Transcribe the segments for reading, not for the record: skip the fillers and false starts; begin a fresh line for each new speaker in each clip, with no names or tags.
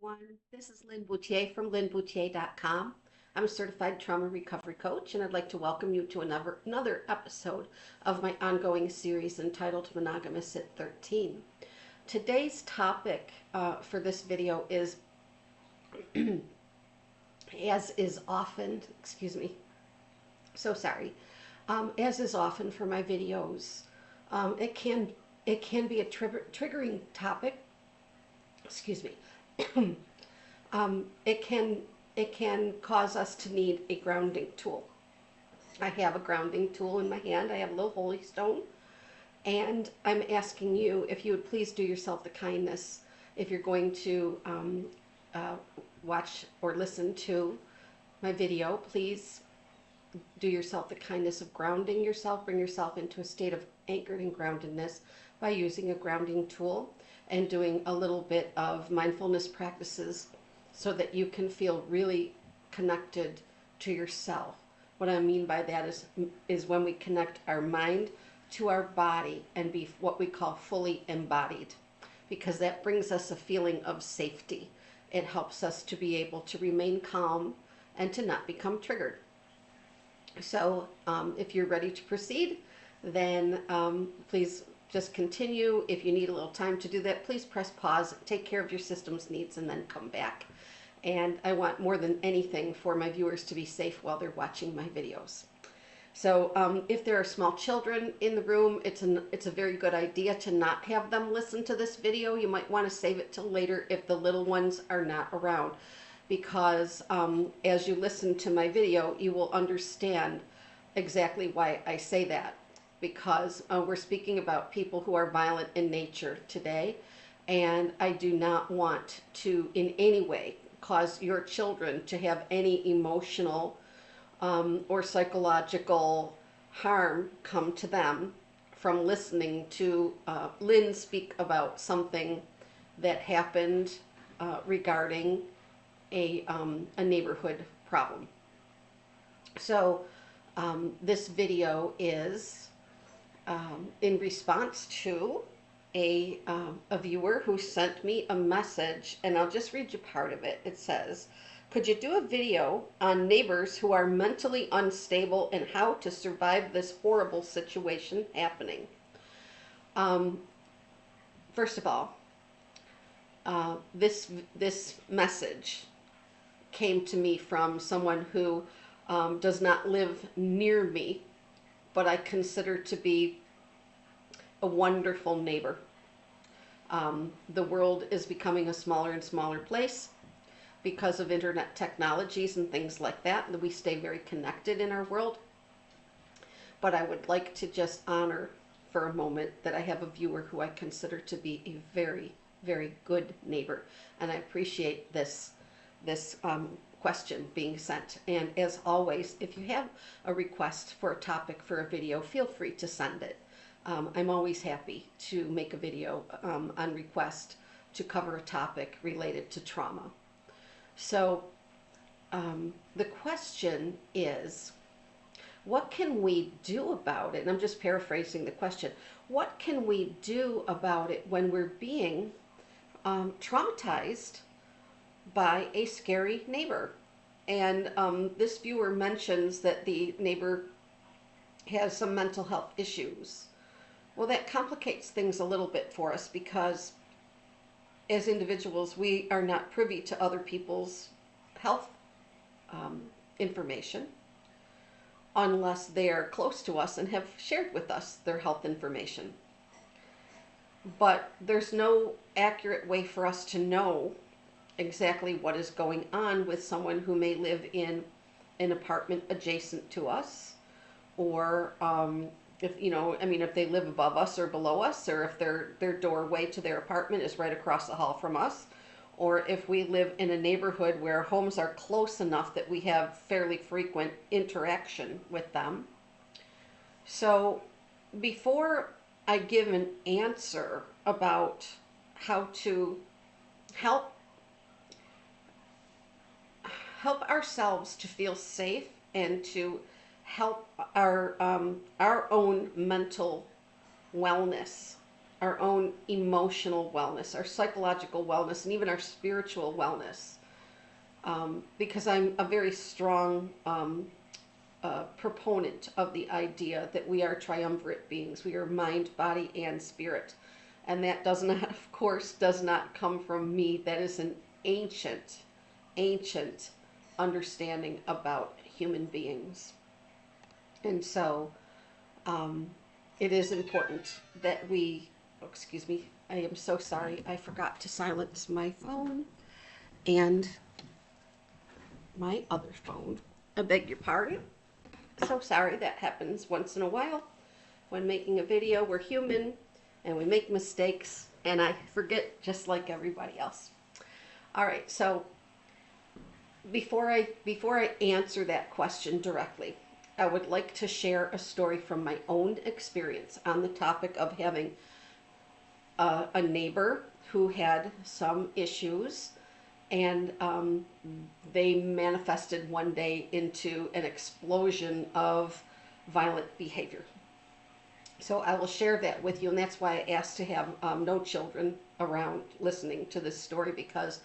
everyone. This is Lin Bouthillier from linbouthillier.com. I'm a certified trauma recovery coach, and I'd like to welcome you to another episode of my ongoing series entitled Monogamous at 13. Today's topic for this video is, as is often, as is often for my videos, it can be a triggering topic. It can cause us to need a grounding tool. I have a grounding tool in my hand. I have a little holy stone, and I'm asking you if you would please do yourself the kindness, if you're going to watch or listen to my video, please do yourself the kindness of grounding yourself. Bring yourself into a state of anchored and groundedness by using a grounding tool and doing a little bit of mindfulness practices so that you can feel really connected to yourself. What I mean by that is when we connect our mind to our body and be what we call fully embodied, because that brings us a feeling of safety. It helps us to be able to remain calm and to not become triggered. So if you're ready to proceed, then please just continue. If you need a little time to do that, please press pause, take care of your system's needs, and then come back. And I want more than anything for my viewers to be safe while they're watching my videos. So if there are small children in the room, it's a very good idea to not have them listen to this video. You might want to save it till later if the little ones are not around, because as you listen to my video, you will understand exactly why I say that. Because we're speaking about people who are violent in nature today, and I do not want to in any way cause your children to have any emotional or psychological harm come to them from listening to Lynn speak about something that happened regarding a neighborhood problem. So this video is in response to a viewer who sent me a message, and I'll just read you part of it. It says, could you do a video on neighbors who are mentally unstable and how to survive this horrible situation happening? First of all, this message came to me from someone who does not live near me, but I consider to be a wonderful neighbor. The world is becoming a smaller and smaller place because of internet technologies and things like that. We stay very connected in our world. But I would like to just honor for a moment that I have a viewer who I consider to be a very, very good neighbor. And I appreciate this question being sent. And as always, if you have a request for a topic for a video, feel free to send it. I'm always happy to make a video on request to cover a topic related to trauma. So the question is, what can we do about it? And I'm just paraphrasing the question. What can we do about it when we're being traumatized by a scary neighbor? And this viewer mentions that the neighbor has some mental health issues. Well, that complicates things a little bit for us, because as individuals, we are not privy to other people's health information unless they are close to us and have shared with us their health information. But there's no accurate way for us to know exactly what is going on with someone who may live in an apartment adjacent to us, or if they live above us or below us, or if their doorway to their apartment is right across the hall from us, or if we live in a neighborhood where homes are close enough that we have fairly frequent interaction with them. So before I give an answer about how to help ourselves to feel safe and to help our own mental wellness, our own emotional wellness, our psychological wellness, and even our spiritual wellness. Because I'm a very strong proponent of the idea that we are triumvirate beings. We are mind, body, and spirit. And that does not, of course, does not come from me. That is an ancient, ancient understanding about human beings. And so it is important that we, oh, excuse me, I am so sorry. I forgot to silence my phone and my other phone. I beg your pardon. So sorry, that happens once in a while. When making a video, we're human and we make mistakes, and I forget just like everybody else. All right, so before I answer that question directly, I would like to share a story from my own experience on the topic of having a neighbor who had some issues, and they manifested one day into an explosion of violent behavior. So I will share that with you, and that's why I asked to have no children around listening to this story, because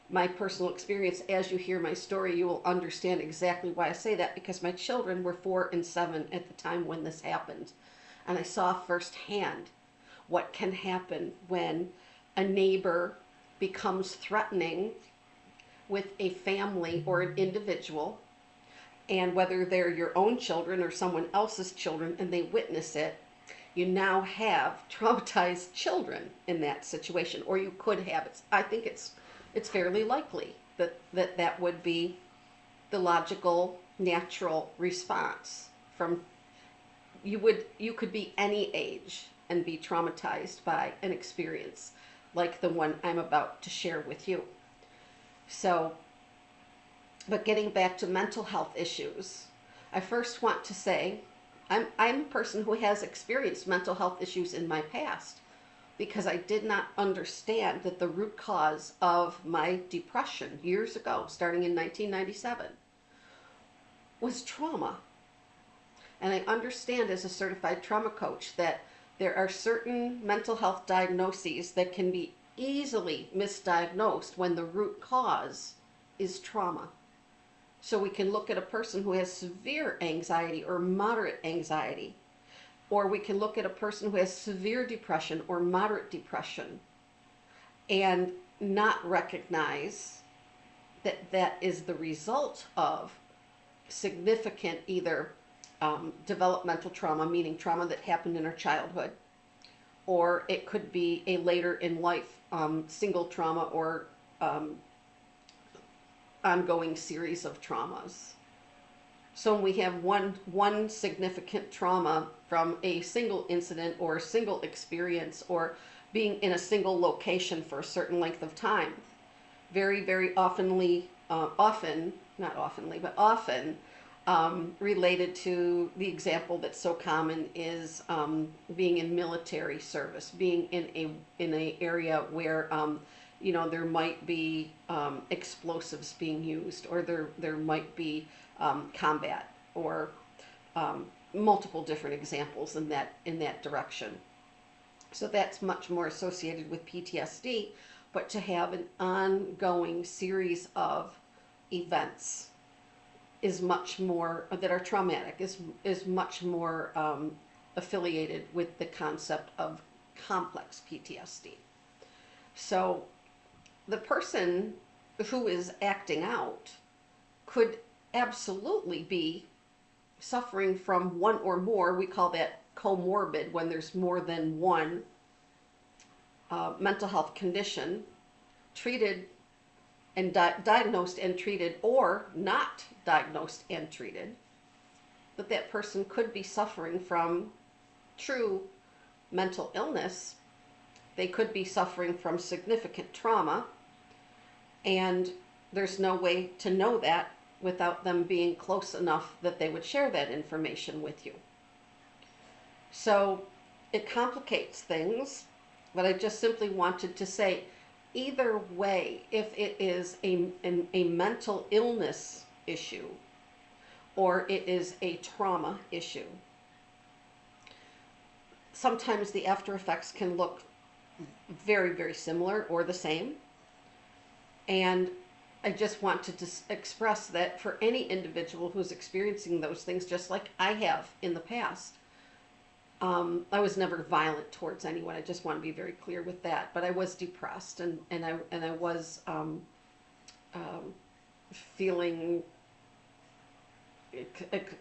my personal experience, as you hear my story, you will understand exactly why I say that, because my children were 4 and 7 at the time when this happened. And I saw firsthand what can happen when a neighbor becomes threatening with a family or an individual, and whether they're your own children or someone else's children, and they witness it, you now have traumatized children in that situation, or you could have. I think it's fairly likely that would be the logical, natural response. From you could be any age and be traumatized by an experience like the one I'm about to share with you. So, but getting back to mental health issues, I first want to say I'm a person who has experienced mental health issues in my past, because I did not understand that the root cause of my depression years ago, starting in 1997, was trauma. And I understand as a certified trauma coach that there are certain mental health diagnoses that can be easily misdiagnosed when the root cause is trauma. So we can look at a person who has severe anxiety or moderate anxiety, or we can look at a person who has severe depression or moderate depression and not recognize that that is the result of significant either developmental trauma, meaning trauma that happened in our childhood, or it could be a later in life single trauma or ongoing series of traumas. So when we have one significant trauma from a single incident or a single experience, or being in a single location for a certain length of time, very often related to the example that's so common is being in military service, being in a area where there might be explosives being used, or there might be combat, or multiple different examples in that direction. So that's much more associated with PTSD, but to have an ongoing series of events is much more that are traumatic, is much more affiliated with the concept of complex PTSD. So the person who is acting out could absolutely be suffering from one or more, we call that comorbid, when there's more than one mental health condition, treated and diagnosed and treated, or not diagnosed and treated, that person could be suffering from true mental illness. They could be suffering from significant trauma, and there's no way to know that without them being close enough that they would share that information with you. So it complicates things, but I just simply wanted to say, either way, if it is a mental illness issue or it is a trauma issue, sometimes the after effects can look very, very similar or the same. And I just want to express that for any individual who's experiencing those things, just like I have in the past, I was never violent towards anyone. I just want to be very clear with that. But I was depressed, and I was feeling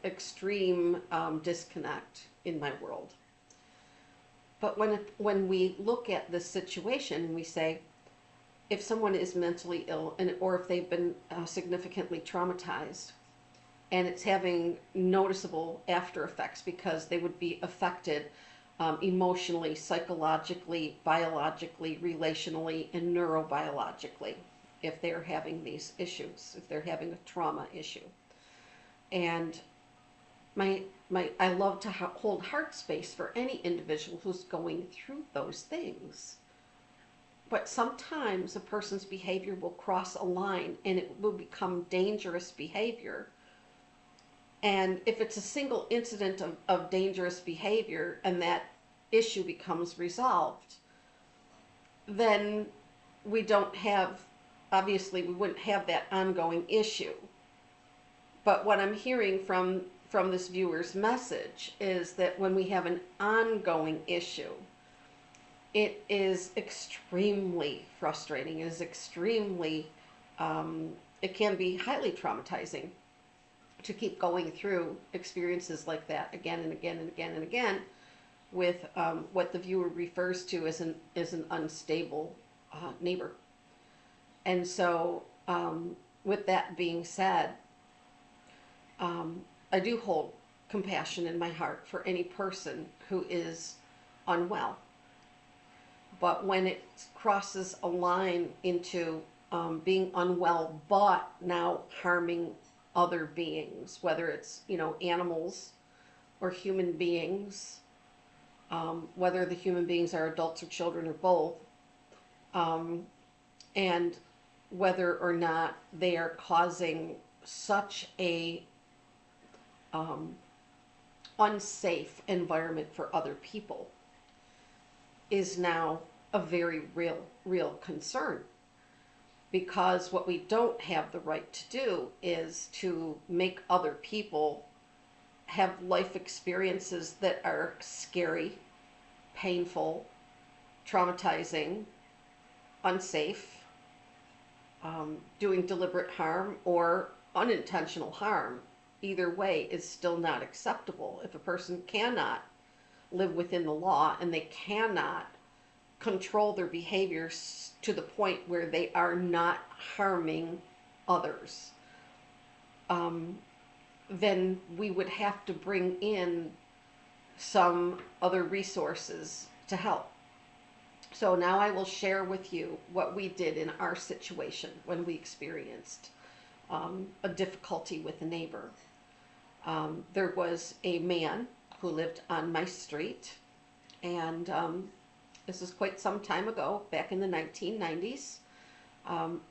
extreme disconnect in my world. But when we look at this situation, we say, if someone is mentally ill, or if they've been significantly traumatized, and it's having noticeable after effects because they would be affected emotionally, psychologically, biologically, relationally, and neurobiologically if they're having these issues, if they're having a trauma issue. And I love to hold heart space for any individual who's going through those things. But sometimes a person's behavior will cross a line and it will become dangerous behavior. And if it's a single incident of dangerous behavior and that issue becomes resolved, then we don't have, obviously we wouldn't have that ongoing issue. But what I'm hearing from this viewer's message is that when we have an ongoing issue, it is extremely frustrating. It is extremely, it can be highly traumatizing to keep going through experiences like that again and again and again and again with what the viewer refers to as an unstable neighbor. And so with that being said, I do hold compassion in my heart for any person who is unwell. But when it crosses a line into being unwell, but now harming other beings, whether it's, animals or human beings, whether the human beings are adults or children or both, and whether or not they are causing such a unsafe environment for other people, is now a very real concern. Because what we don't have the right to do is to make other people have life experiences that are scary, painful, traumatizing, unsafe, doing deliberate harm or unintentional harm. Either way is still not acceptable. If a person cannot live within the law and they cannot control their behaviors to the point where they are not harming others, then we would have to bring in some other resources to help. So now I will share with you what we did in our situation when we experienced a difficulty with a neighbor. There was a man who lived on my street, and this was quite some time ago, back in the 1990s.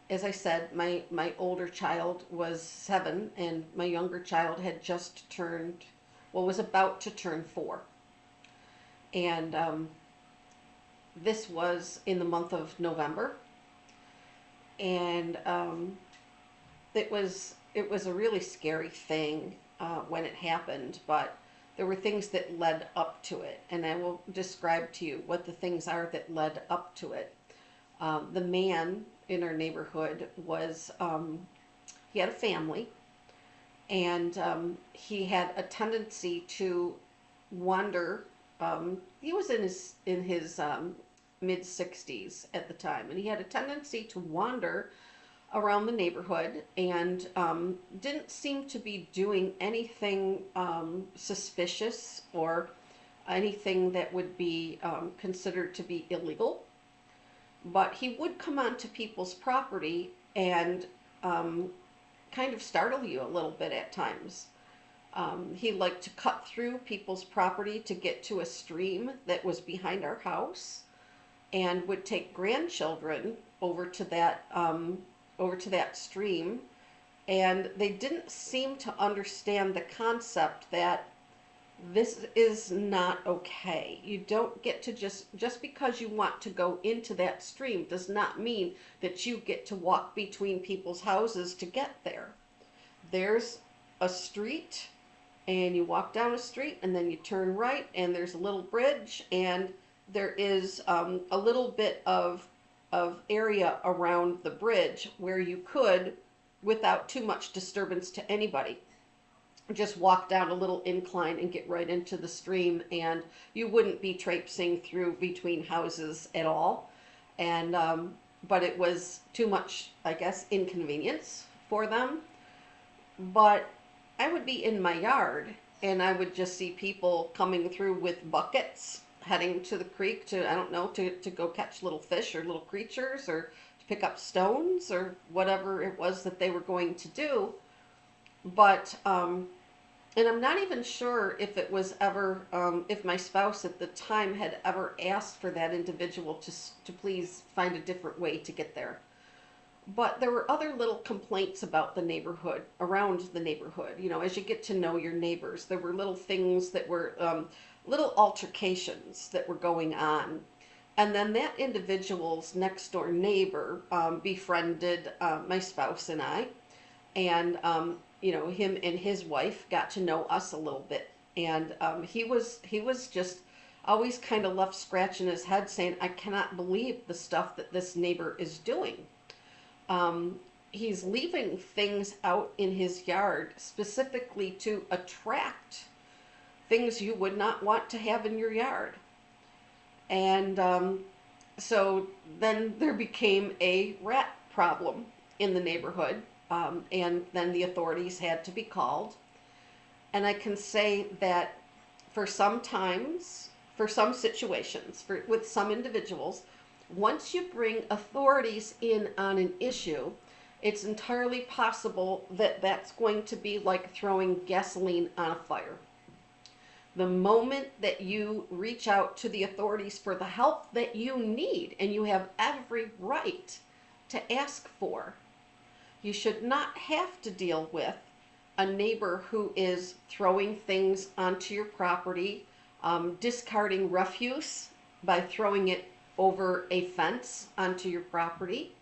As I said, my older child was 7, and my younger child had just turned, was about to turn 4. And this was in the month of November, and it was a really scary thing when it happened, but there were things that led up to it, and I will describe to you what the things are that led up to it. The man in our neighborhood was, he had a family, and he had a tendency to wander. He was in his mid-60s at the time, and he had a tendency to wander around the neighborhood and didn't seem to be doing anything suspicious or anything that would be considered to be illegal. But he would come onto people's property and kind of startle you a little bit at times. He liked to cut through people's property to get to a stream that was behind our house, and would take grandchildren over to that stream, and they didn't seem to understand the concept that This is not okay. You don't get to just because you want to go into that stream does not mean that you get to walk between people's houses to get there. There's a street, and you walk down a street, and then you turn right, and there's a little bridge, and there is a little bit of area around the bridge where you could, without too much disturbance to anybody, just walk down a little incline and get right into the stream, and you wouldn't be traipsing through between houses at all. And but it was too much, I guess, inconvenience for them. But I would be in my yard, and I would just see people coming through with buckets heading to the creek to, I don't know, to go catch little fish or little creatures, or to pick up stones or whatever it was that they were going to do. But and I'm not even sure if it was ever, if my spouse at the time had ever asked for that individual to please find a different way to get there. But there were other little complaints about the neighborhood, around the neighborhood. You know, as you get to know your neighbors, there were little things that were, little altercations that were going on. And then that individual's next door neighbor befriended my spouse and I. And you know, him and his wife got to know us a little bit, and he was just always kind of left scratching his head, saying, "I cannot believe the stuff that this neighbor is doing. He's leaving things out in his yard specifically to attract things you would not want to have in your yard." And so then there became a rat problem in the neighborhood. And then the authorities had to be called. And I can say that for some situations, with some individuals, once you bring authorities in on an issue, it's entirely possible that that's going to be like throwing gasoline on a fire. The moment that you reach out to the authorities for the help that you need, and you have every right to ask for, you should not have to deal with a neighbor who is throwing things onto your property, discarding refuse by throwing it over a fence onto your property,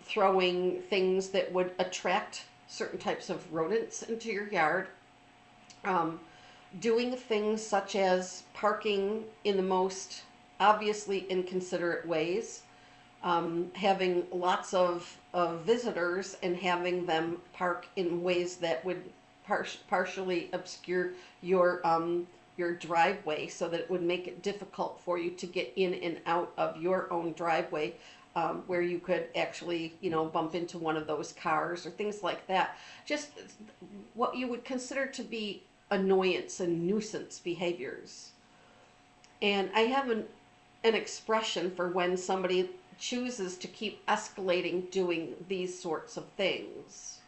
throwing things that would attract certain types of rodents into your yard, doing things such as parking in the most obviously inconsiderate ways, having lots of visitors and having them park in ways that would partially obscure your driveway, so that it would make it difficult for you to get in and out of your own driveway, where you could actually, you know, bump into one of those cars or things like that. Just what you would consider to be annoyance and nuisance behaviors. And I have an expression for when somebody chooses to keep escalating doing these sorts of things.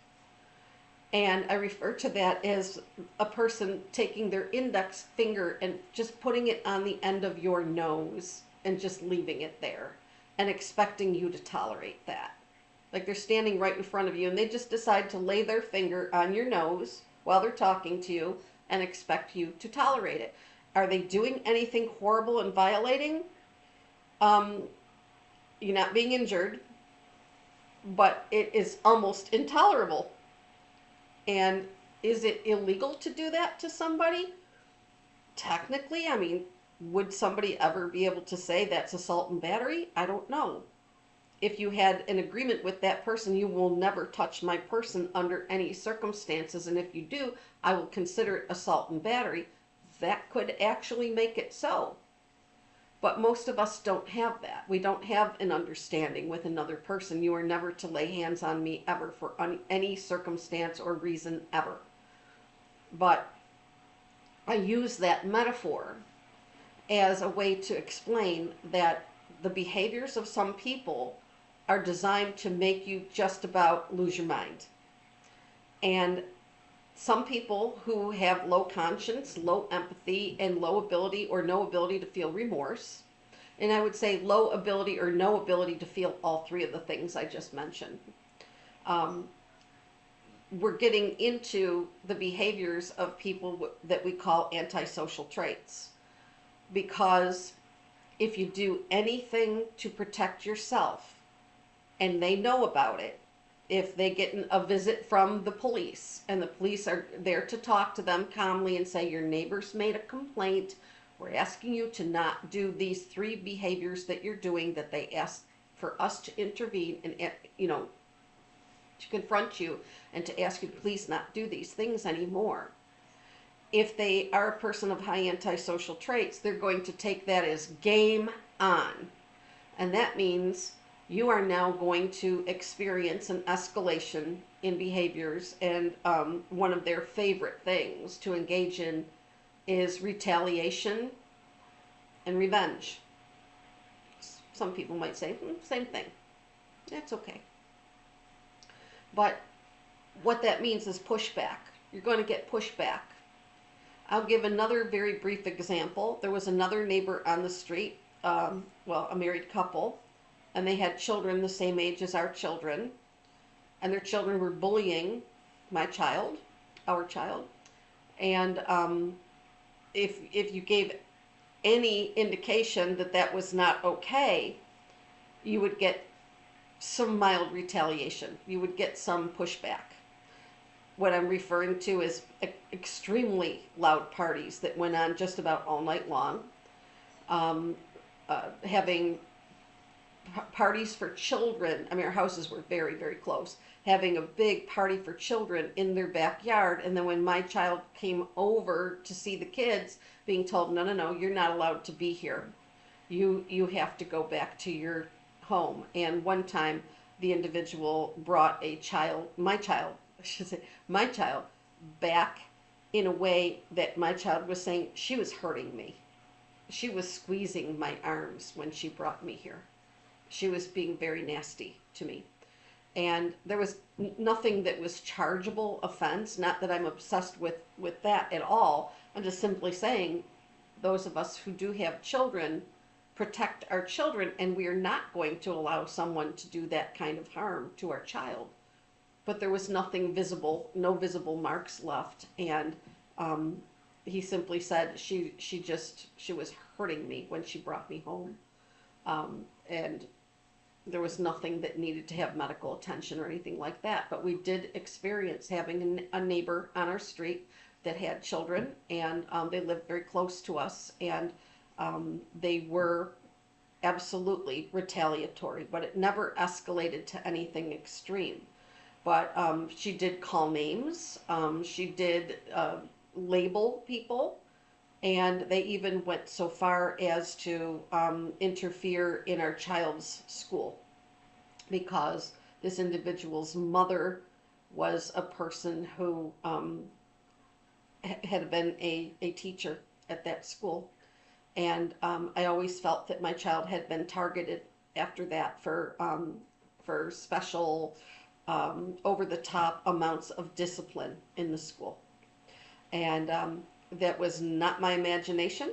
And I refer to that as a person taking their index finger and just putting it on the end of your nose and just leaving it there and expecting you to tolerate that. Like they're standing right in front of you and they just decide to lay their finger on your nose while they're talking to you and expect you to tolerate it. Are they doing anything horrible and violating? You're not being injured, but it is almost intolerable. And is it illegal to do that to somebody? Technically, I mean, would somebody ever be able to say that's assault and battery? I don't know. If you had an agreement with that person, you will never touch my person under any circumstances, and if you do, I will consider it assault and battery. That could actually make it so. But most of us don't have that. We don't have an understanding with another person. You are never to lay hands on me ever for any circumstance or reason ever. But I use that metaphor as a way to explain that the behaviors of some people are designed to make you just about lose your mind. And some people who have low conscience, low empathy, and low ability or no ability to feel remorse, and I would say low ability or no ability to feel all three of the things I just mentioned, we're getting into the behaviors of people that we call antisocial traits. Because if you do anything to protect yourself and they know about it, if they get a visit from the police and the police are there to talk to them calmly and say, your neighbors made a complaint, we're asking you to not do these 3 behaviors that you're doing, that they asked for us to intervene and, to confront you and to ask you to please not do these things anymore. If they are a person of high antisocial traits, they're going to take that as game on. And that means you are now going to experience an escalation in behaviors. And one of their favorite things to engage in is retaliation and revenge. Some people might say, same thing. That's okay. But what that means is pushback. You're going to get pushback. I'll give another very brief example. There was another neighbor on the street, a married couple, and they had children the same age as our children, and their children were bullying my child, our child, and if you gave any indication that that was not okay, you would get some mild retaliation. You would get some pushback. What I'm referring to is extremely loud parties that went on just about all night long. Having parties for children. I mean, our houses were very, very close. Having a big party for children in their backyard. And then when my child came over to see the kids, being told, no, no, no, you're not allowed to be here. You have to go back to your home. And one time the individual brought my child back in a way that my child was saying she was hurting me. She was squeezing my arms when she brought me here. She was being very nasty to me. And there was nothing that was chargeable offense. Not that I'm obsessed with that at all. I'm just simply saying, those of us who do have children, protect our children, and we are not going to allow someone to do that kind of harm to our child. But there was nothing visible, no visible marks left, and he simply said she was hurting me when she brought me home, and there was nothing that needed to have medical attention or anything like that. But we did experience having a neighbor on our street that had children, and they lived very close to us, and they were absolutely retaliatory, but it never escalated to anything extreme. But she did call names, she did label people, and they even went so far as to interfere in our child's school, because this individual's mother was a person who had been a teacher at that school. And I always felt that my child had been targeted after that for special over-the-top amounts of discipline in the school. And that was not my imagination.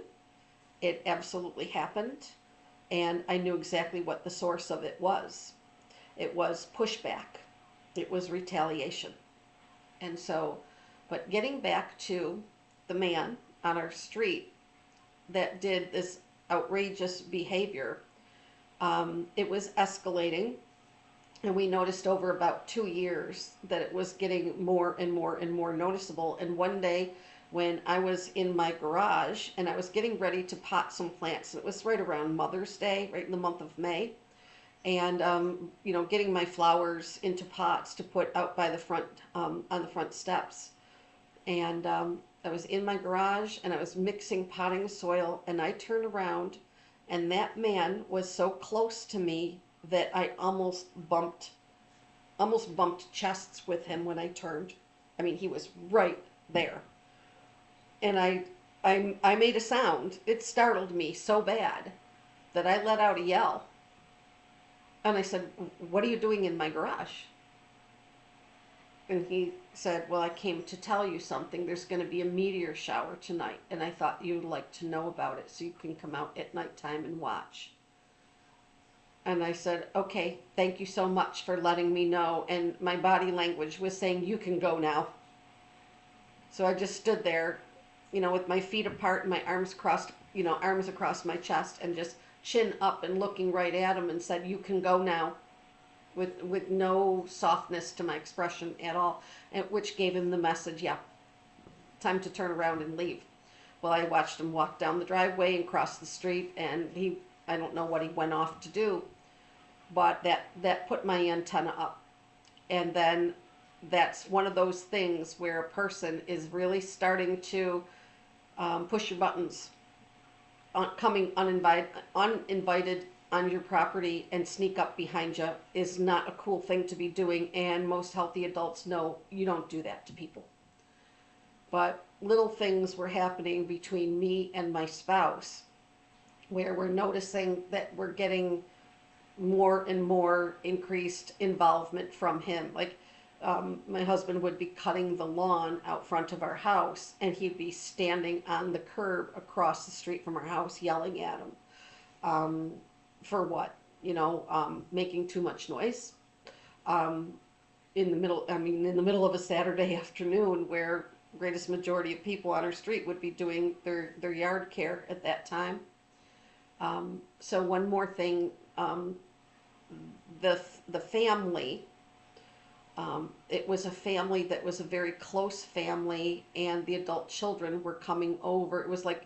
It absolutely happened. And I knew exactly what the source of it was. It was pushback. It was retaliation. And so, but getting back to the man on our street that did this outrageous behavior, it was escalating. And we noticed over about 2 years that it was getting more and more and more noticeable. And one day when I was in my garage and I was getting ready to pot some plants, it was right around Mother's Day, right in the month of May, and getting my flowers into pots to put out by the front, on the front steps. And I was in my garage and I was mixing potting soil, and I turned around and that man was so close to me that I almost bumped chests with him when I turned. I mean, he was right there. And I made a sound. It startled me so bad that I let out a yell. And I said, "What are you doing in my garage?" And he said, "Well, I came to tell you something. There's going to be a meteor shower tonight, and I thought you'd like to know about it so you can come out at nighttime and watch." And I said, okay, thank you so much for letting me know. And my body language was saying, you can go now. So I just stood there, with my feet apart and my arms crossed, arms across my chest, and just chin up and looking right at him, and said, you can go now, with no softness to my expression at all, and which gave him the message, yeah, time to turn around and leave. Well, I watched him walk down the driveway and cross the street, and I don't know what he went off to do, but that put my antenna up. And then that's one of those things where a person is really starting to push your buttons, coming uninvited on your property and sneak up behind you is not a cool thing to be doing. And most healthy adults know you don't do that to people. But little things were happening between me and my spouse where we're noticing that we're getting more and more increased involvement from him. Like, my husband would be cutting the lawn out front of our house, and he'd be standing on the curb across the street from our house yelling at him. For what? Making too much noise. In the middle of a Saturday afternoon, where greatest majority of people on our street would be doing their yard care at that time. So one more thing, the family, it was a family that was a very close family, and the adult children were coming over. It was like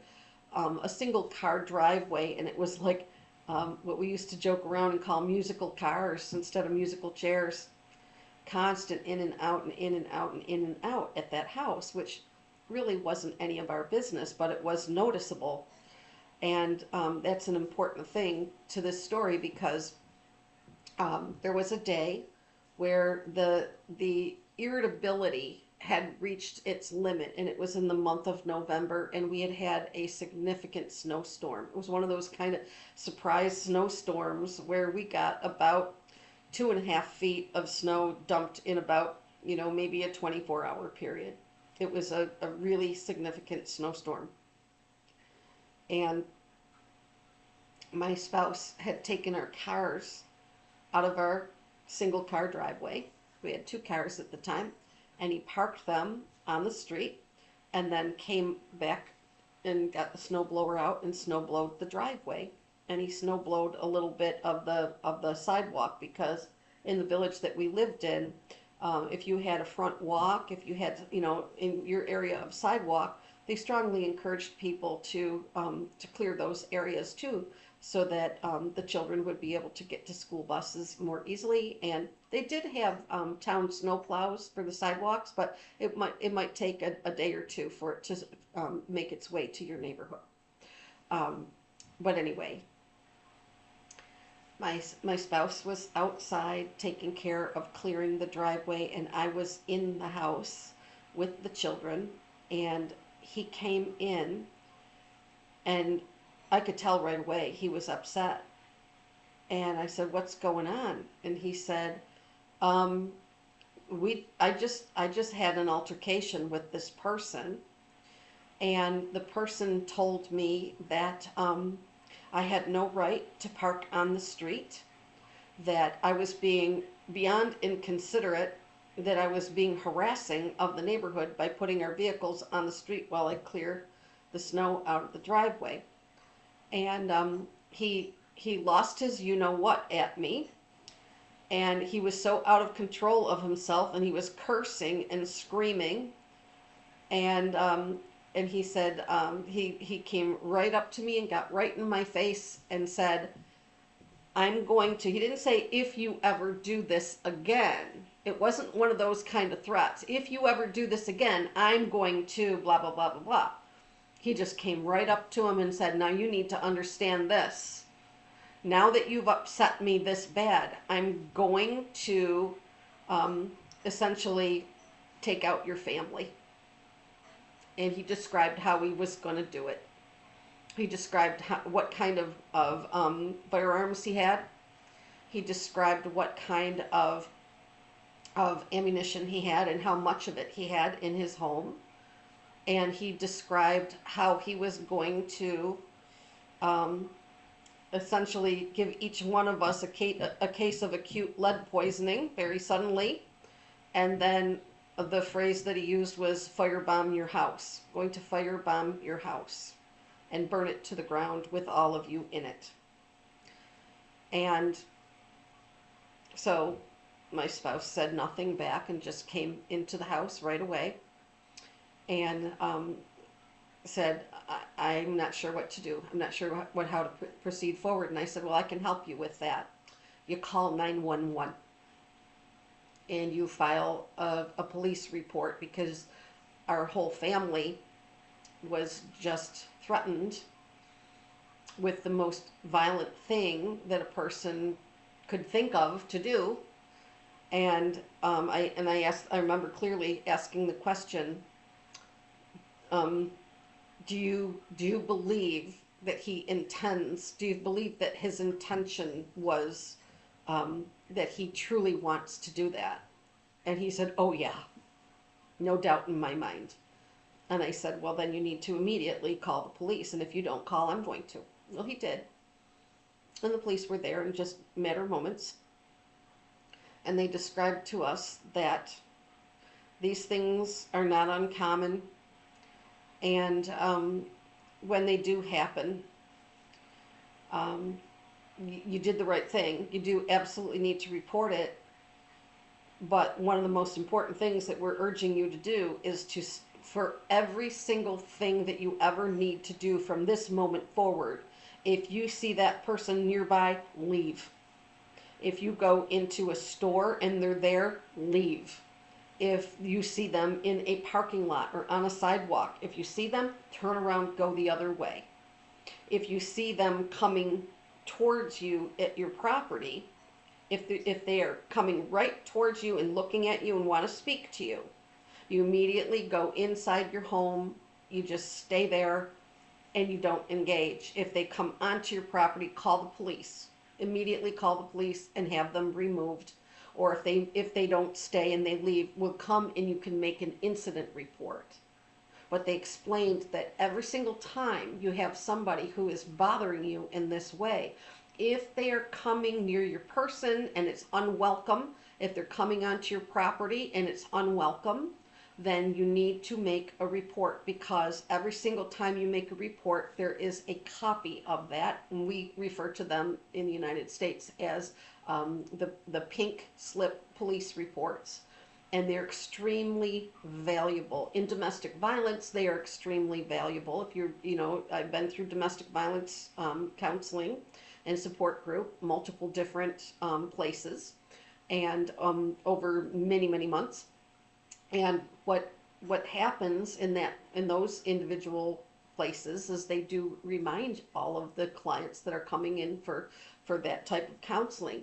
a single car driveway, and it was like what we used to joke around and call musical cars instead of musical chairs. Constant in and out and in and out and in and out at that house, which really wasn't any of our business, but it was noticeable. And that's an important thing to this story, because there was a day where the irritability had reached its limit, and it was in the month of November, and we had had a significant snowstorm. It was one of those kind of surprise snowstorms where we got about 2.5 feet of snow dumped in about, maybe a 24-hour period. It was a really significant snowstorm. And my spouse had taken our cars out of our single car driveway. We had 2 cars at the time, and he parked them on the street and then came back and got the snowblower out and snowblowed the driveway. And he snowblowed a little bit of the sidewalk, because in the village that we lived in, if you had a front walk, if you had, in your area of sidewalk, they strongly encouraged people to clear those areas too, so that the children would be able to get to school buses more easily. And they did have town snow plows for the sidewalks, but it might take a day or two for it to make its way to your neighborhood. But anyway, my spouse was outside taking care of clearing the driveway, and I was in the house with the children, and he came in, and I could tell right away he was upset. And I said, "What's going on?" And he said, I just had an altercation with this person, and the person told me that I had no right to park on the street, that I was being beyond inconsiderate, that I was being harassing of the neighborhood by putting our vehicles on the street while I clear the snow out of the driveway. And he lost his you-know-what at me, and he was so out of control of himself, and he was cursing and screaming, and he said, he came right up to me and got right in my face and said, he didn't say, "If you ever do this again." It wasn't one of those kind of threats. "If you ever do this again, I'm going to blah, blah, blah, blah, blah." He just came right up to him and said, "Now you need to understand this. Now that you've upset me this bad, I'm going to essentially take out your family." And he described how he was going to do it. He described what kind of firearms he had. He described what kind of ammunition he had and how much of it he had in his home. And he described how he was going to essentially give each one of us a case of acute lead poisoning very suddenly. And then the phrase that he used was firebomb your house. Going to firebomb your house and burn it to the ground with all of you in it. And so my spouse said nothing back and just came into the house right away and said, I'm not sure what to do. I'm not sure how to proceed forward. And I said, well, I can help you with that. You call 911 and you file a police report, because our whole family was just threatened with the most violent thing that a person could think of to do. And I remember clearly asking the question, do you believe that he intends? Do you believe that his intention was that he truly wants to do that? And he said, "Oh yeah, no doubt in my mind." And I said, "Well, then you need to immediately call the police. And if you don't call, I'm going to." Well, he did. And the police were there in just a matter of moments. And they described to us that these things are not uncommon. And when they do happen, you did the right thing. You do absolutely need to report it. But one of the most important things that we're urging you to do is for every single thing that you ever need to do from this moment forward, if you see that person nearby, leave. If you go into a store and they're there, leave. If you see them in a parking lot or on a sidewalk, if you see them, turn around, go the other way. If you see them coming towards you at your property, if they are coming right towards you and looking at you and want to speak to you, you immediately go inside your home, you just stay there, and you don't engage. If they come onto your property, call the police. Immediately call the police and have them removed. Or if they don't stay and they leave, we'll come and you can make an incident report. But they explained that every single time you have somebody who is bothering you in this way, if they are coming near your person and it's unwelcome, if they're coming onto your property and it's unwelcome, then you need to make a report, because every single time you make a report, there is a copy of that. And we refer to them in the United States as the pink slip police reports. And they're extremely valuable. In domestic violence, they are extremely valuable. If I've been through domestic violence counseling and support group, multiple different places, and over many, many months. And what happens in those individual places is they do remind all of the clients that are coming in for that type of counseling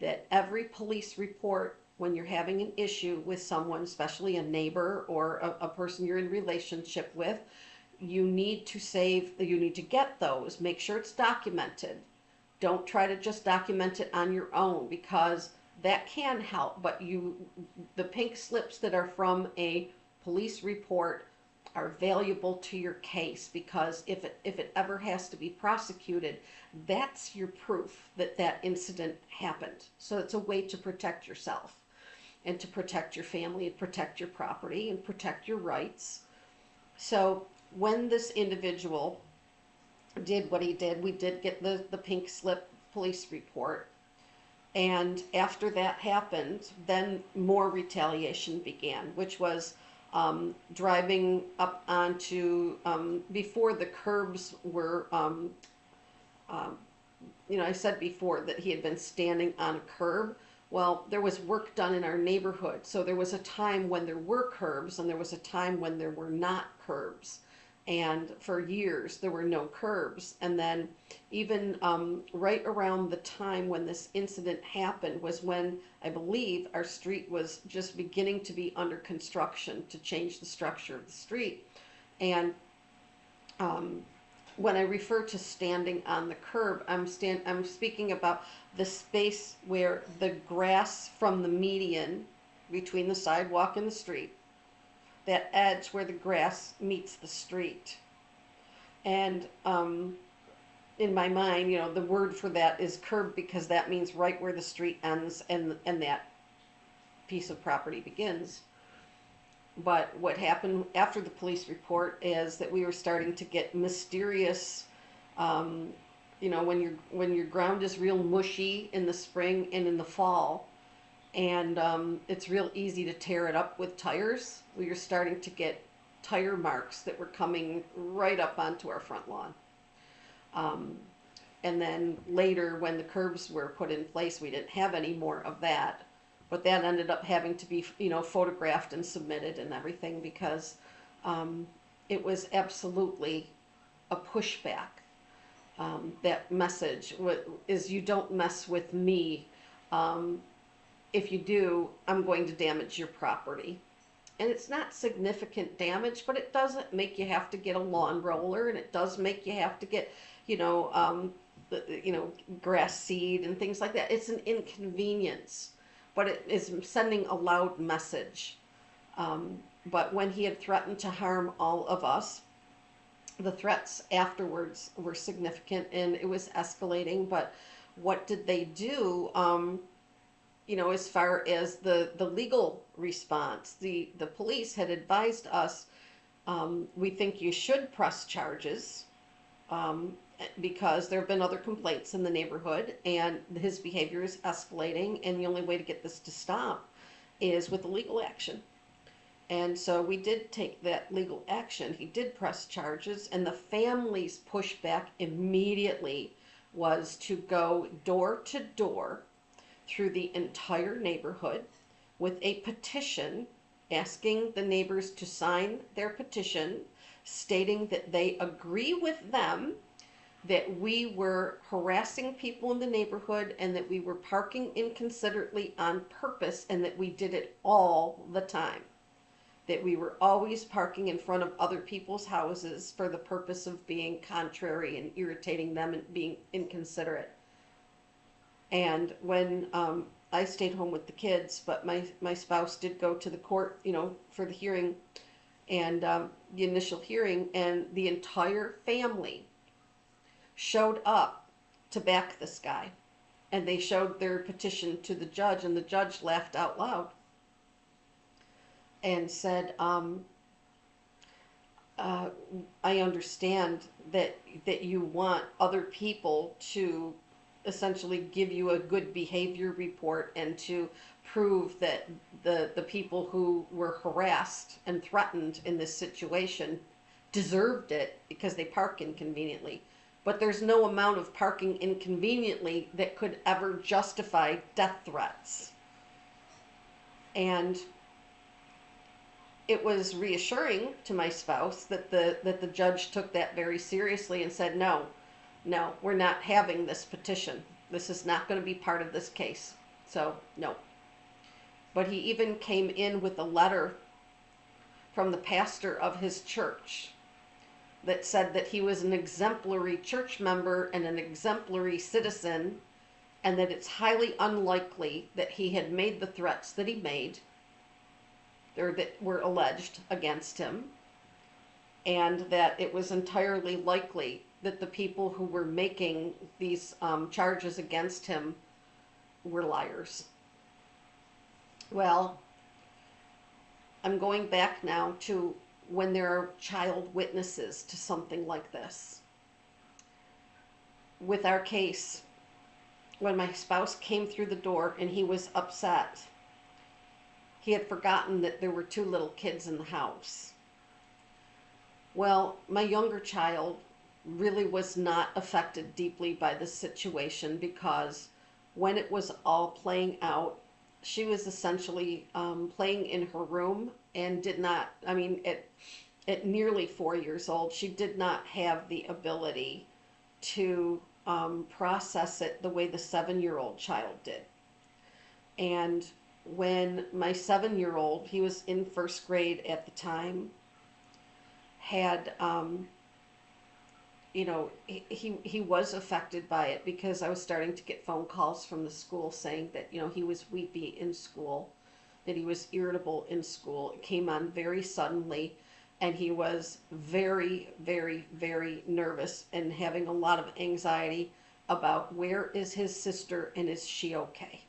that every police report, when you're having an issue with someone, especially a neighbor or a person you're in relationship with, you need to get those. Make sure it's documented. Don't try to just document it on your own, because that can help, but the pink slips that are from a police report are valuable to your case, because if it ever has to be prosecuted, that's your proof that that incident happened. So it's a way to protect yourself and to protect your family and protect your property and protect your rights. So when this individual did what he did, we did get the pink slip police report. And after that happened, then more retaliation began, which was driving up onto, before the curbs were, I said before that he had been standing on a curb. Well, there was work done in our neighborhood. So there was a time when there were curbs and there was a time when there were not curbs. And for years, there were no curbs. And then even right around the time when this incident happened was when I believe our street was just beginning to be under construction to change the structure of the street. And when I refer to standing on the curb, I'm speaking about the space where the grass from the median between the sidewalk and the street, that edge where the grass meets the street. And in my mind, the word for that is curb, because that means right where the street ends and that piece of property begins. But what happened after the police report is that we were starting to get mysterious. Um, when your ground is real mushy in the spring and in the fall, and it's real easy to tear it up with tires. We were starting to get tire marks that were coming right up onto our front lawn. Um, and then later, when the curbs were put in place, we didn't have any more of that. But that ended up having to be, photographed and submitted and everything, because um, it was absolutely a pushback. That message is, you don't mess with me. Um, if you do, I'm going to damage your property. And it's not significant damage, but it doesn't make you have to get a lawn roller, and it does make you have to get, you know, um, grass seed and things like that. It's an inconvenience, but it is sending a loud message. But when he had threatened to harm all of us, the threats afterwards were significant, and it was escalating. But what did they do? As far as the legal response, the police had advised us, we think you should press charges, um, because there have been other complaints in the neighborhood, and his behavior is escalating, and the only way to get this to stop is with legal action. And so we did take that legal action. He did press charges, and the family's pushback immediately was to go door to door through the entire neighborhood with a petition, asking the neighbors to sign their petition, stating that they agree with them, that we were harassing people in the neighborhood, and that we were parking inconsiderately on purpose, and that we did it all the time. That we were always parking in front of other people's houses for the purpose of being contrary and irritating them and being inconsiderate. And when I stayed home with the kids, but my spouse did go to the court, for the hearing, and the initial hearing, and the entire family showed up to back this guy. And they showed their petition to the judge, and the judge laughed out loud and said, I understand that you want other people to essentially give you a good behavior report, and to prove that the people who were harassed and threatened in this situation deserved it because they park inconveniently. But there's no amount of parking inconveniently that could ever justify death threats. And it was reassuring to my spouse that the judge took that very seriously and said, no, we're not having this petition. This is not going to be part of this case. So, no. But he even came in with a letter from the pastor of his church that said that he was an exemplary church member and an exemplary citizen, and that it's highly unlikely that he had made the threats that he made, or that were alleged against him, and that it was entirely likely that the people who were making these charges against him were liars. Well, I'm going back now to when there are child witnesses to something like this. With our case, when my spouse came through the door and he was upset, he had forgotten that there were 2 little kids in the house. Well, my younger child really was not affected deeply by this situation, because when it was all playing out, she was essentially playing in her room, and did not, at nearly 4 years old, she did not have the ability to process it the way the 7-year-old child did. And when my 7-year-old, he was in 1st grade at the time, had he was affected by it, because I was starting to get phone calls from the school saying that he was weepy in school, that he was irritable in school. It came on very suddenly, and he was very, very, very nervous and having a lot of anxiety about where is his sister and is she okay.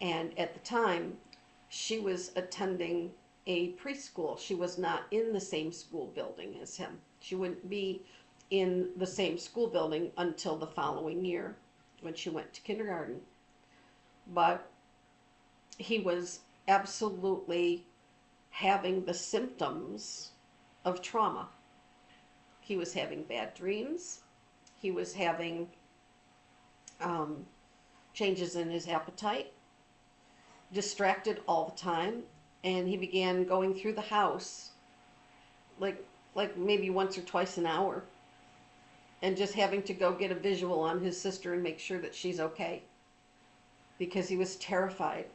And at the time, she was attending a preschool. She was not in the same school building as him. She wouldn't be in the same school building until the following year when she went to kindergarten. But he was absolutely having the symptoms of trauma. He was having bad dreams. He was having changes in his appetite, distracted all the time, and he began going through the house like maybe once or twice an hour, and just having to go get a visual on his sister and make sure that she's okay, because he was terrified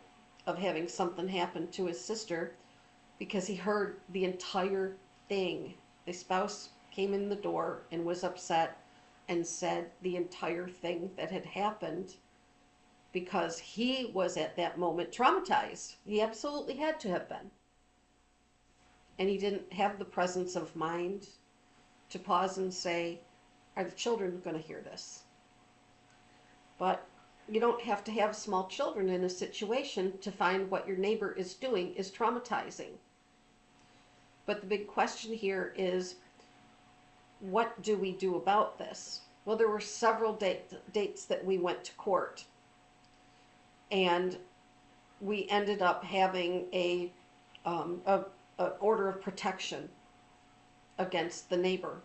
of having something happen to his sister, because he heard the entire thing. The spouse came in the door and was upset and said the entire thing that had happened, because he was at that moment traumatized. He absolutely had to have been. And he didn't have the presence of mind to pause and say, are the children going to hear this? But you don't have to have small children in a situation to find what your neighbor is doing is traumatizing. But the big question here is, what do we do about this? Well, there were several dates that we went to court, and we ended up having a order of protection against the neighbor.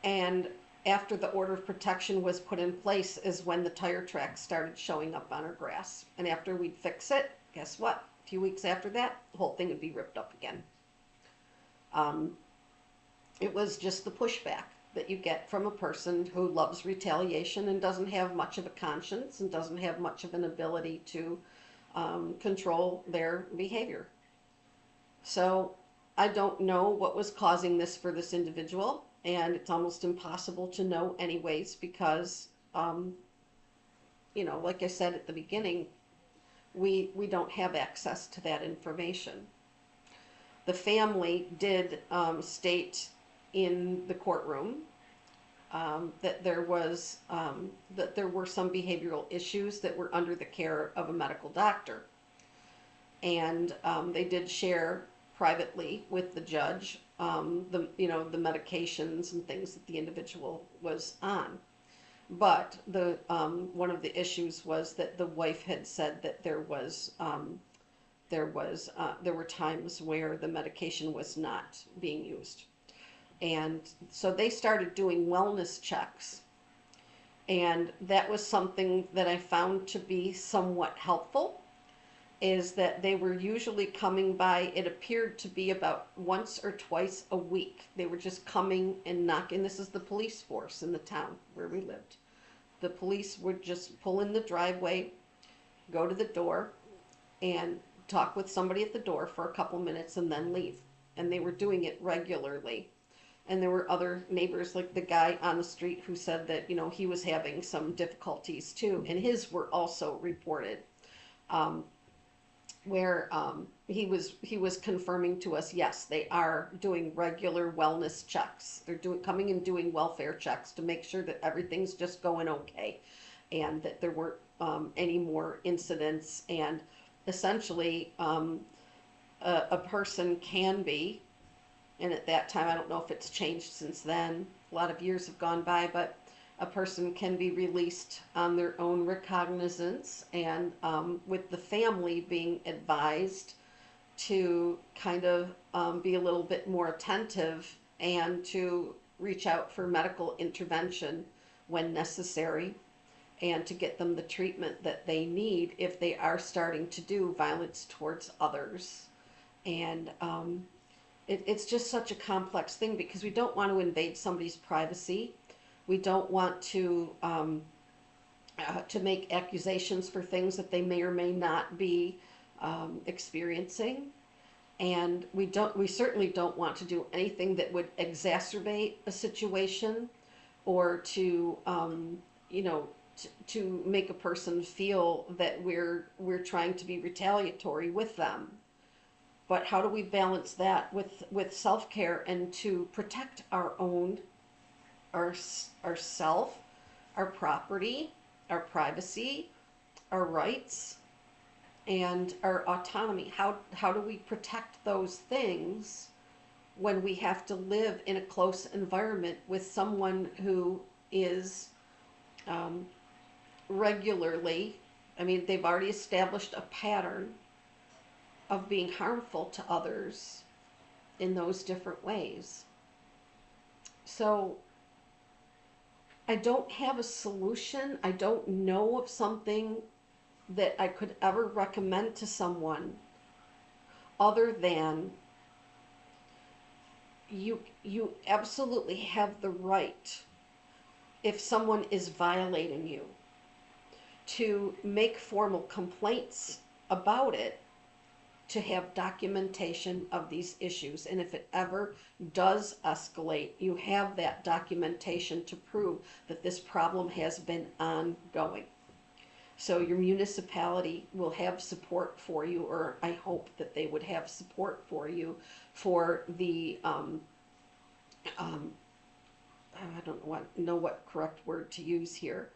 And after the order of protection was put in place is when the tire tracks started showing up on our grass. And after we'd fix it, guess what? A few weeks after that, the whole thing would be ripped up again. It was just the pushback that you get from a person who loves retaliation and doesn't have much of a conscience and doesn't have much of an ability to control their behavior. So I don't know what was causing this for this individual, and it's almost impossible to know anyways, because like I said at the beginning, we don't have access to that information. The family did state in the courtroom that there were some behavioral issues that were under the care of a medical doctor, and they did share privately with the judge the medications and things that the individual was on. But the one of the issues was that the wife had said that there were times where the medication was not being used. And so they started doing wellness checks. And that was something that I found to be somewhat helpful, is that they were usually coming by, it appeared to be about once or twice a week. They were just coming and knocking. This is the police force in the town where we lived. The police would just pull in the driveway, go to the door, and talk with somebody at the door for a couple minutes and then leave. And they were doing it regularly. And there were other neighbors, like the guy on the street who said that, he was having some difficulties too. And his were also reported, where he was confirming to us, yes, they are doing regular wellness checks. They're coming and doing welfare checks to make sure that everything's just going okay, and that there weren't any more incidents. And essentially, a person can be, and at that time, I don't know if it's changed since then, a lot of years have gone by, but a person can be released on their own recognizance, and with the family being advised to kind of be a little bit more attentive and to reach out for medical intervention when necessary, and to get them the treatment that they need if they are starting to do violence towards others. And it's just such a complex thing, because we don't want to invade somebody's privacy. We don't want to make accusations for things that they may or may not be experiencing, and we certainly don't want to do anything that would exacerbate a situation, or to to make a person feel that we're trying to be retaliatory with them. But how do we balance that with self-care and to protect our own, our self, our property, our privacy, our rights, and our autonomy? How do we protect those things when we have to live in a close environment with someone who is um, regularly, I mean, they've already established a pattern of being harmful to others in those different ways. So I don't have a solution. I don't know of something that I could ever recommend to someone other than you absolutely have the right, if someone is violating you, to make formal complaints about it, to have documentation of these issues. And if it ever does escalate, you have that documentation to prove that this problem has been ongoing. So your municipality will have support for you, or I hope that they would have support for you for the, I don't know what correct word to use here,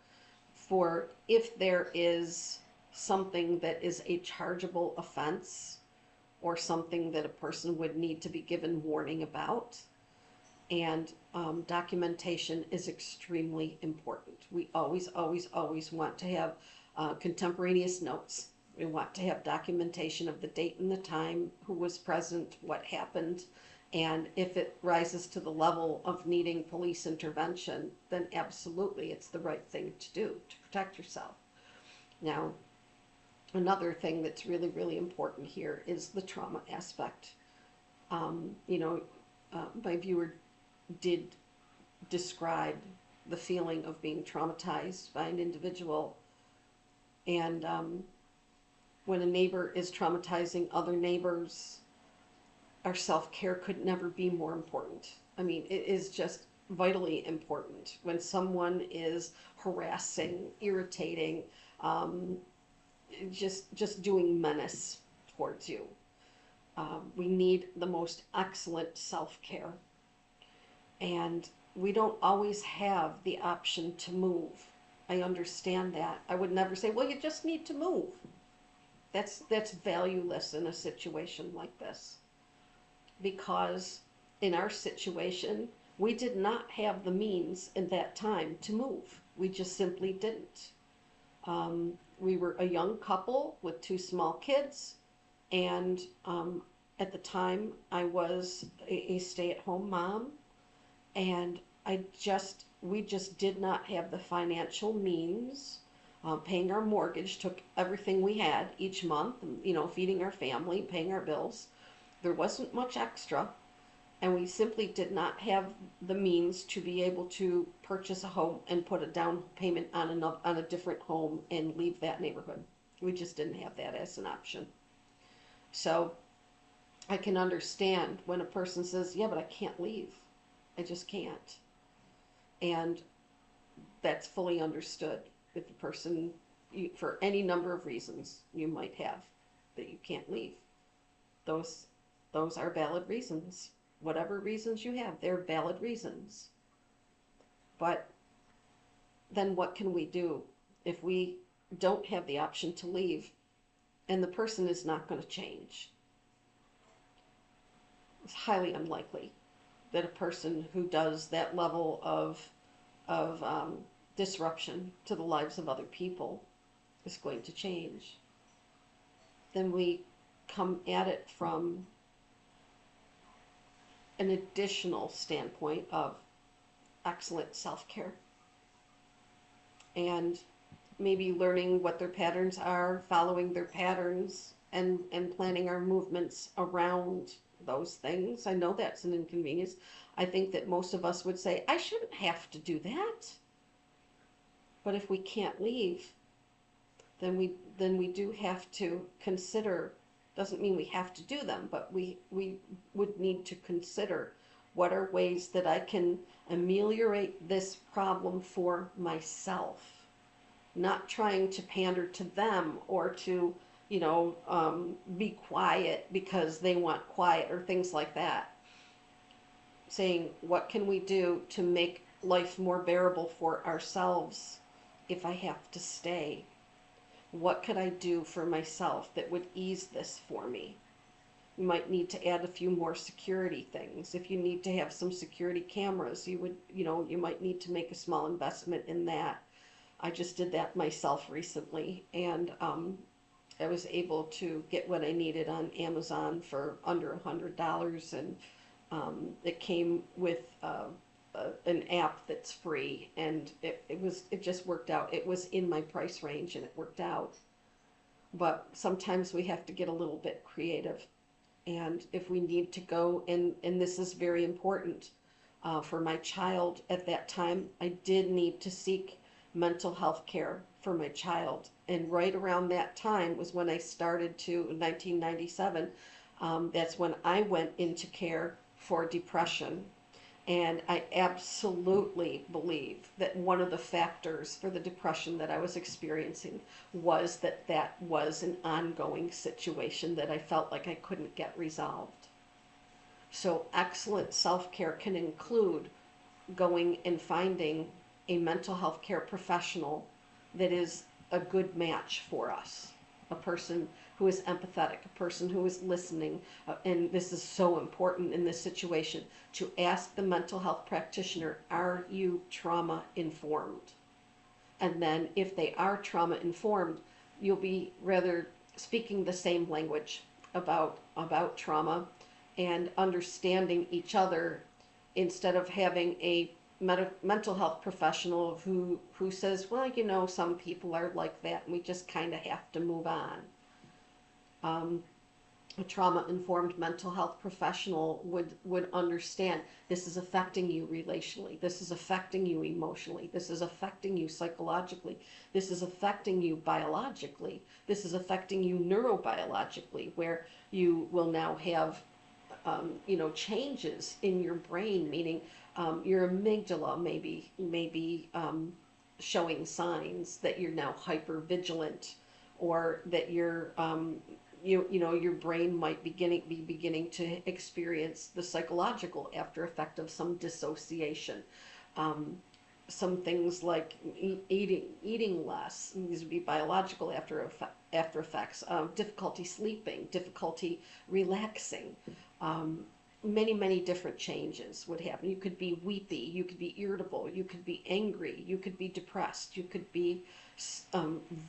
for if there is something that is a chargeable offense or something that a person would need to be given warning about. And documentation is extremely important. We always, always, always want to have contemporaneous notes. We want to have documentation of the date and the time, who was present, what happened, and if it rises to the level of needing police intervention, then absolutely it's the right thing to do to protect yourself. Now, another thing that's really, really important here is the trauma aspect. My viewer did describe the feeling of being traumatized by an individual. And when a neighbor is traumatizing other neighbors, our self-care could never be more important. I mean, it is just vitally important. When someone is harassing, irritating, just doing menace towards you, we need the most excellent self-care. And we don't always have the option to move. I understand that. I would never say, well, you just need to move. That's valueless in a situation like this. Because in our situation, we did not have the means in that time to move. We just simply didn't. We were a young couple with 2 small kids, and at the time I was a stay-at-home mom, and we just did not have the financial means. Paying our mortgage took everything we had each month, feeding our family, paying our bills. There wasn't much extra, and we simply did not have the means to be able to purchase a home and put a down payment on a different home and leave that neighborhood. We just didn't have that as an option. So I can understand when a person says, yeah, but I can't leave. I just can't. And that's fully understood. If the person, for any number of reasons you might have, that you can't leave, those are valid reasons. Whatever reasons you have, they're valid reasons. But then what can we do if we don't have the option to leave and the person is not going to change? It's highly unlikely that a person who does that level of disruption to the lives of other people is going to change. Then we come at it from an additional standpoint of excellent self-care and maybe learning what their patterns are, following their patterns, and planning our movements around those things. I know that's an inconvenience. I think that most of us would say, I shouldn't have to do that. But if we can't leave, then we do have to consider. Doesn't mean we have to do them, but we would need to consider what are ways that I can ameliorate this problem for myself, not trying to pander to them or to be quiet because they want quiet or things like that. Saying, what can we do to make life more bearable for ourselves if I have to stay? What could I do for myself that would ease this for me? You might need to add a few more security things. If you need to have some security cameras, you might need to make a small investment in that. I just did that myself recently, and I was able to get what I needed on Amazon for under $100, and it came with an app that's free, and it just worked out. It was in my price range, and it worked out. But sometimes we have to get a little bit creative, and if we need to go, and this is very important for my child at that time, I did need to seek mental health care for my child. And right around that time was when I started to, in 1997, that's when I went into care for depression. And I absolutely believe that one of the factors for the depression that I was experiencing was that was an ongoing situation that I felt like I couldn't get resolved. So excellent self-care can include going and finding a mental health care professional that is a good match for us, a person who is empathetic, a person who is listening, and this is so important in this situation, to ask the mental health practitioner, are you trauma informed? And then if they are trauma informed, you'll be rather speaking the same language about trauma and understanding each other, instead of having a mental health professional who says, well, some people are like that and we just kind of have to move on. A trauma-informed mental health professional would understand, this is affecting you relationally, this is affecting you emotionally, this is affecting you psychologically, this is affecting you biologically, this is affecting you neurobiologically, where you will now have changes in your brain, meaning your amygdala may be showing signs that you're now hyper vigilant, or that you're your brain might be beginning to experience the psychological after effect of some dissociation. Some things like eating less, these would be biological after effects. Difficulty sleeping, difficulty relaxing. Many different changes would happen. You could be weepy, you could be irritable, you could be angry, you could be depressed, you could be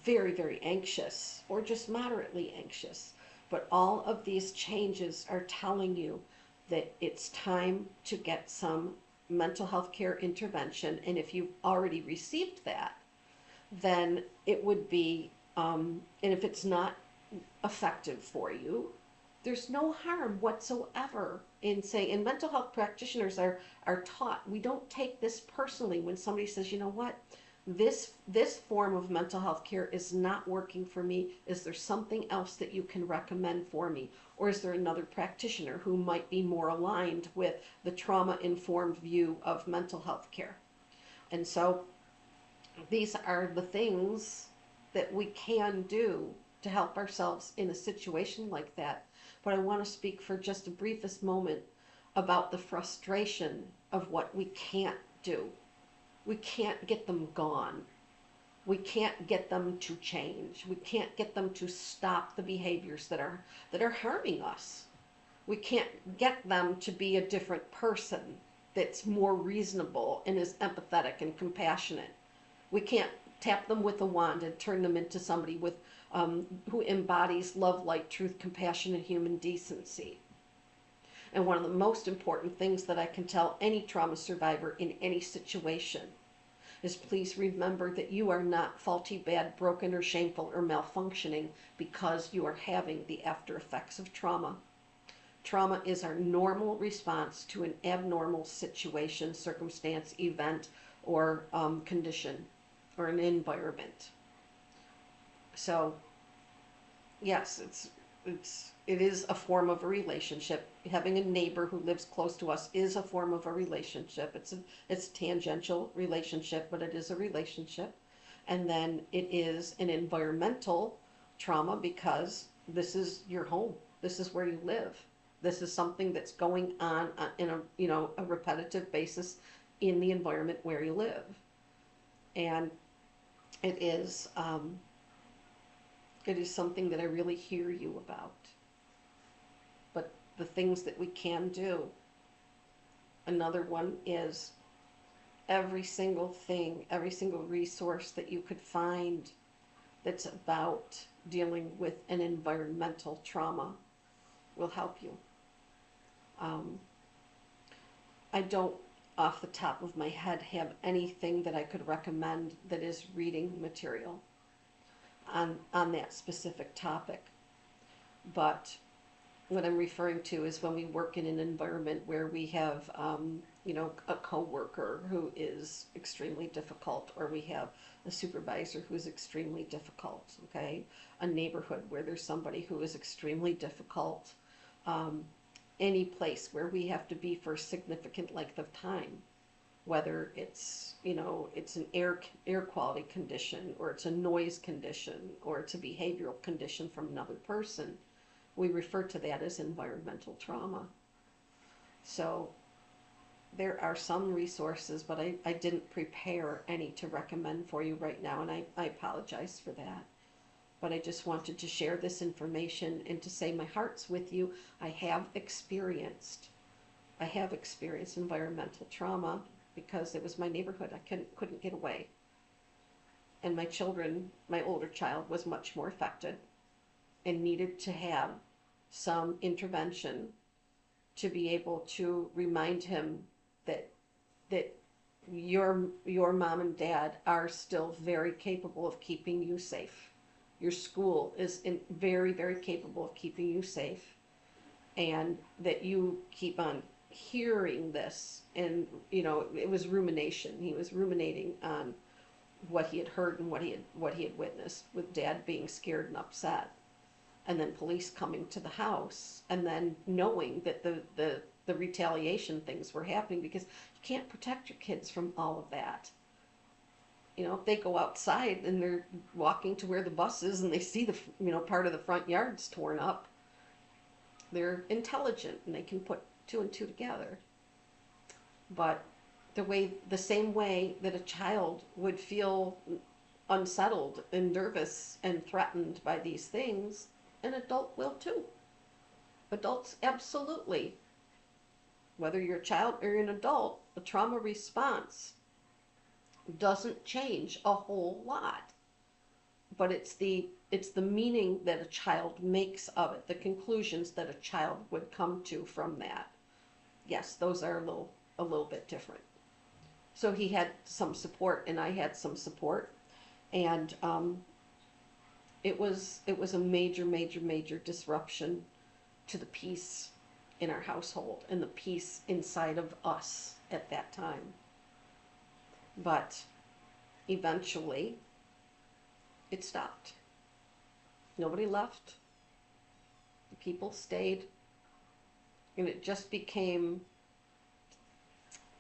very anxious, or just moderately anxious. But all of these changes are telling you that it's time to get some mental health care intervention. And if you've already received that, then it would be, and if it's not effective for you, there's no harm whatsoever in saying, and mental health practitioners are taught, we don't take this personally when somebody says, you know what, this form of mental health care is not working for me. Is there something else that you can recommend for me? Or is there another practitioner who might be more aligned with the trauma-informed view of mental health care? And so these are the things that we can do to help ourselves in a situation like that. But I want to speak for just a briefest moment about the frustration of what we can't do. We can't get them gone. We can't get them to change. We can't get them to stop the behaviors that are harming us. We can't get them to be a different person that's more reasonable and is empathetic and compassionate. We can't tap them with a wand and turn them into somebody with who embodies love, light, truth, compassion, and human decency. And one of the most important things that I can tell any trauma survivor in any situation is, please remember that you are not faulty, bad, broken, or shameful, or malfunctioning because you are having the after effects of trauma. Trauma is our normal response to an abnormal situation, circumstance, event, or condition, or an environment. So, yes, it is a form of a relationship. Having a neighbor who lives close to us is a form of a relationship. It's a tangential relationship, but it is a relationship. And then it is an environmental trauma because this is your home. This is where you live. This is something that's going on in a, a repetitive basis in the environment where you live. And it is, it is something that I really hear you about. But the things that we can do, another one is every single thing, every single resource that you could find that's about dealing with an environmental trauma will help you. I don't, off the top of my head, have anything that I could recommend that is reading material on that specific topic. But what I'm referring to is when we work in an environment where we have, a coworker who is extremely difficult, or we have a supervisor who is extremely difficult, okay? A neighborhood where there's somebody who is extremely difficult, any place where we have to be for a significant length of time, whether it's, it's an air quality condition, or it's a noise condition, or it's a behavioral condition from another person. We refer to that as environmental trauma. So there are some resources, but I didn't prepare any to recommend for you right now, and I apologize for that. But I just wanted to share this information and to say my heart's with you. I have experienced environmental trauma because it was my neighborhood. I couldn't get away. And my children, my older child was much more affected and needed to have some intervention to be able to remind him that your mom and dad are still very capable of keeping you safe. Your school is very, very capable of keeping you safe, and that you keep on hearing this. And it was rumination. He was ruminating on what he had heard and what he had witnessed, with dad being scared and upset, and then police coming to the house, and then knowing that the retaliation things were happening, because you can't protect your kids from all of that. If they go outside and they're walking to where the bus is and they see the part of the front yard's torn up, they're intelligent and they can put two and two together. But the same way that a child would feel unsettled and nervous and threatened by these things, an adult will too. Adults absolutely, whether you're a child or you're an adult, a trauma response doesn't change a whole lot. But it's the meaning that a child makes of it, the conclusions that a child would come to from that. Yes, those are a little bit different. So he had some support and I had some support, and it was a major, major, major disruption to the peace in our household and the peace inside of us at that time. But eventually it stopped. Nobody left. The people stayed. And it just became,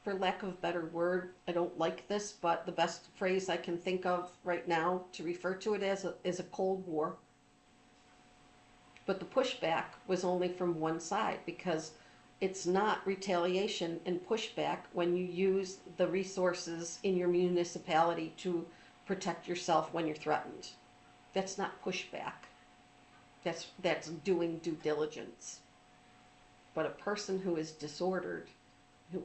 for lack of a better word, I don't like this, but the best phrase I can think of right now to refer to it as is a Cold War. But the pushback was only from one side, because it's not retaliation and pushback when you use the resources in your municipality to protect yourself when you're threatened. That's not pushback. That's doing due diligence. But a person who is disordered,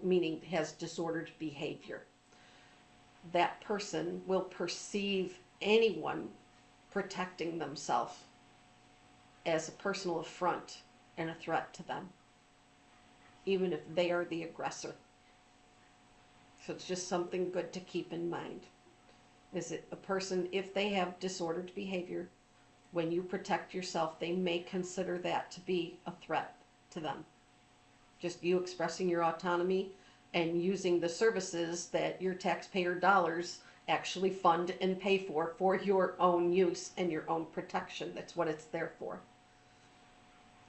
meaning has disordered behavior, that person will perceive anyone protecting themselves as a personal affront and a threat to them, even if they are the aggressor. So it's just something good to keep in mind. Is that a person, if they have disordered behavior, when you protect yourself, they may consider that to be a threat to them. Just you expressing your autonomy and using the services that your taxpayer dollars actually fund and pay for your own use and your own protection. That's what it's there for.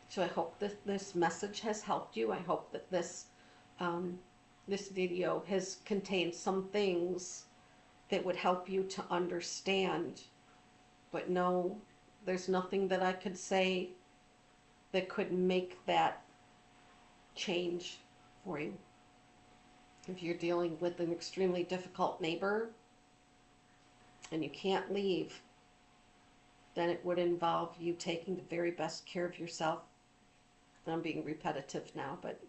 So I hope that this message has helped you. I hope that this video has contained some things that would help you to understand, but know There's nothing that I could say that could make that change for you. If you're dealing with an extremely difficult neighbor and you can't leave, then it would involve you taking the very best care of yourself. I'm being repetitive now, but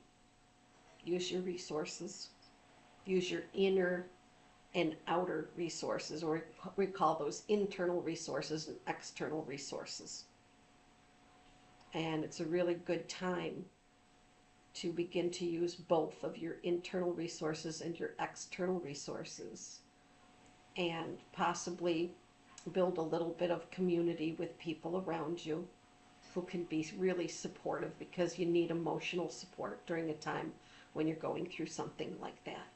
use your resources. Use your inner and outer resources, or we call those internal resources and external resources. And it's a really good time to begin to use both of your internal resources and your external resources, and possibly build a little bit of community with people around you who can be really supportive, because you need emotional support during a time when you're going through something like that.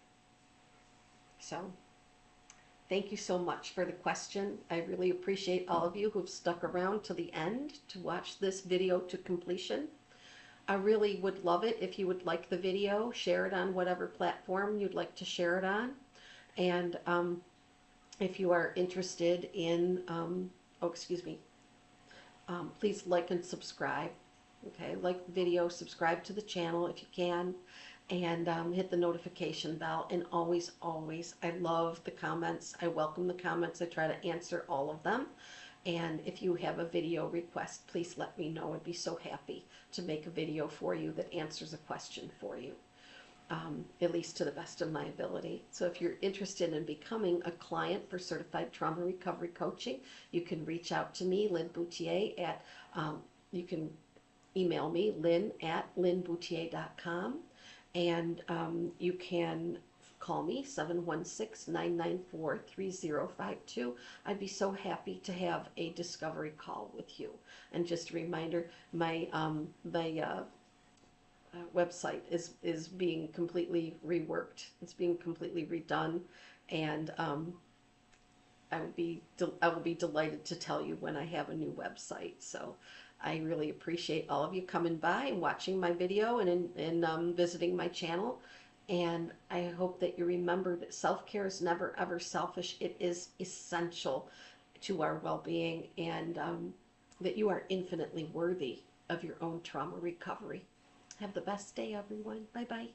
So thank you so much for the question. I really appreciate all of you who've stuck around to the end to watch this video to completion. I really would love it if you would like the video, share it on whatever platform you'd like to share it on. And if you are interested in, please like and subscribe. Okay, like the video, subscribe to the channel if you can, and hit the notification bell. And always, always, I love the comments. I welcome the comments. I try to answer all of them. And if you have a video request, please let me know. I'd be so happy to make a video for you that answers a question for you, at least to the best of my ability. So if you're interested in becoming a client for Certified Trauma Recovery Coaching, you can reach out to me, Lin Bouthillier, at, you can email me, lin@linbouthillier.com, and you can call me, 716-994-3052. I'd be so happy to have a discovery call with you. And just a reminder, my website is being completely reworked. It's being completely redone, and I will be delighted to tell you when I have a new website. So I really appreciate all of you coming by and watching my video and visiting my channel. And I hope that you remember that self-care is never ever selfish. It is essential to our well-being, and that you are infinitely worthy of your own trauma recovery. Have the best day, everyone. Bye-bye.